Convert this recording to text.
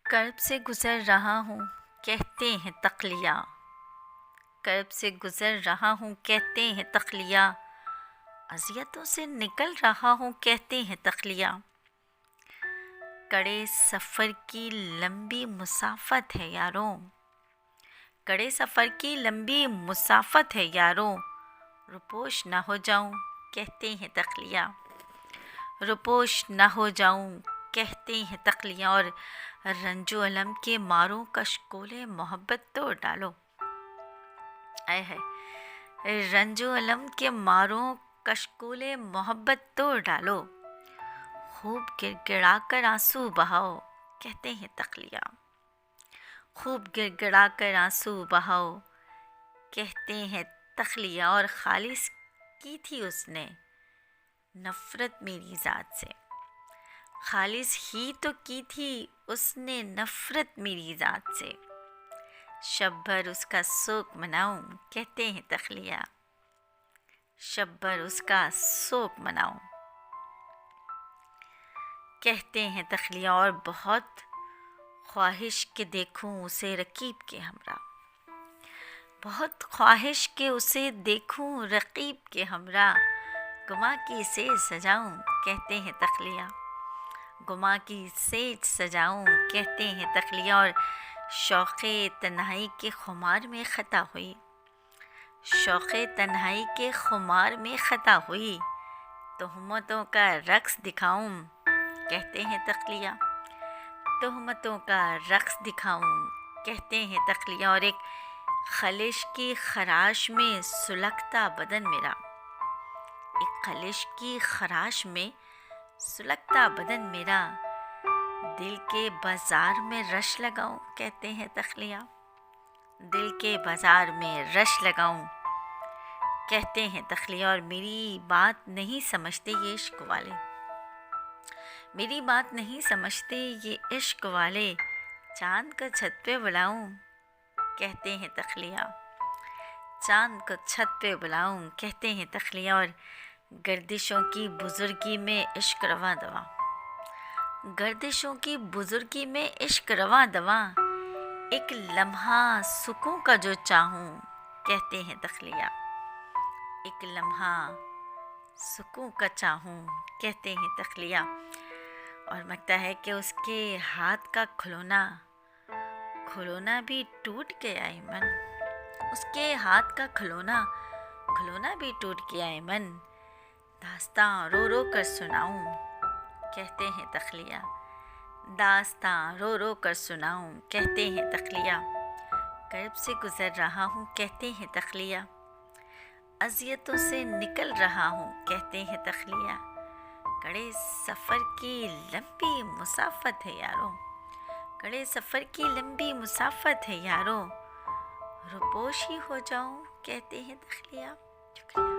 کرب سے گزر رہا ہوں کہتے ہیں تقلیہ، کرب سے گزر رہا ہوں کہتے ہیں تقلیہ، اذیتوں سے نکل رہا ہوں کہتے ہیں تقلیہ، کڑے سفر کی لمبی مسافت ہے یاروں، کڑے سفر کی لمبی مسافت ہے یاروں، روپوش نہ ہو جاؤں کہتے ہیں تقلیہ، روپوش نہ ہو جاؤں کہتے ہیں تقلیہ، اور رنج و الم کے ماروں کشکول محبت توڑ ڈالو، آئے ہے رنج و الم کے ماروں کشکول محبت توڑ ڈالو، خوب گر گڑا کر آنسو بہاؤ کہتے ہیں تقلیہ، خوب گر گڑا کر آنسو بہاؤ کہتے ہیں تقلیہ، اور خالص کی تھی اس نے نفرت میری ذات سے، خالص ہی تو کی تھی اس نے نفرت میری ذات سے، شب بھر اس کا سوگ مناؤں کہتے ہیں تقلیہ، شب بھر اس کا سوگ مناؤں کہتے ہیں تقلیہ، اور بہت خواہش کہ دیکھوں اسے رقیب کے ہمراہ، بہت خواہش کہ اسے دیکھوں رقیب کے ہمراہ، گما کی سیج سجاؤں کہتے ہیں تقلیہ، گما کی سیج سجاؤں کہتے ہیں تقلیہ، اور شوق تنہائی کے خمار میں خطا ہوئی، شوق تنہائی کے خمار میں خطا ہوئی، تہمتوں کا رقص دکھاؤں کہتے ہیں تقلیہ، تہمتوں کا رقص دکھاؤں کہتے ہیں تقلیہ، اور ایک خلش کی خراش میں سلگتا بدن میرا، ایک خلش کی خراش میں سلگتا بدن میرا، دل کے بازار میں رش لگاؤں کہتے ہیں تقلیہ، دل کے بازار میں رش لگاؤں کہتے ہیں تقلیہ، اور میری بات نہیں سمجھتے یہ عشق والے، میری بات نہیں سمجھتے یہ عشق والے، چاند کو چھت پہ بلاؤں کہتے ہیں تقلیہ، چاند کو چھت پہ بلاؤں کہتے ہیں تقلیہ، اور گردشوں کی بزرگی میں عشق رواں دواں، گردشوں کی بزرگی میں عشق رواں دواں، ایک لمحہ سکون کا جو چاہوں کہتے ہیں تقلیہ، ایک لمحہ سکون کا چاہوں کہتے ہیں تقلیہ، اور لگتا ہے کہ اس کے ہاتھ کا کھلونا بھی ٹوٹ گیا ایمن، اس کے ہاتھ کا کھلونا بھی ٹوٹ گیا ایمن، داستاں رو رو کر سناؤں کہتے ہیں تقلیہ، داستاں رو رو کر سناؤں کہتے ہیں تقلیہ، کرب سے گزر رہا ہوں کہتے ہیں تقلیہ، اذیتوں سے نکل رہا ہوں کہتے ہیں تقلیہ، کڑے سفر کی لمبی مسافت ہے یاروں، کڑے سفر کی لمبی مسافت ہے یاروں، روپوش ہی ہو جاؤں کہتے ہیں تقلیہ، شکریہ۔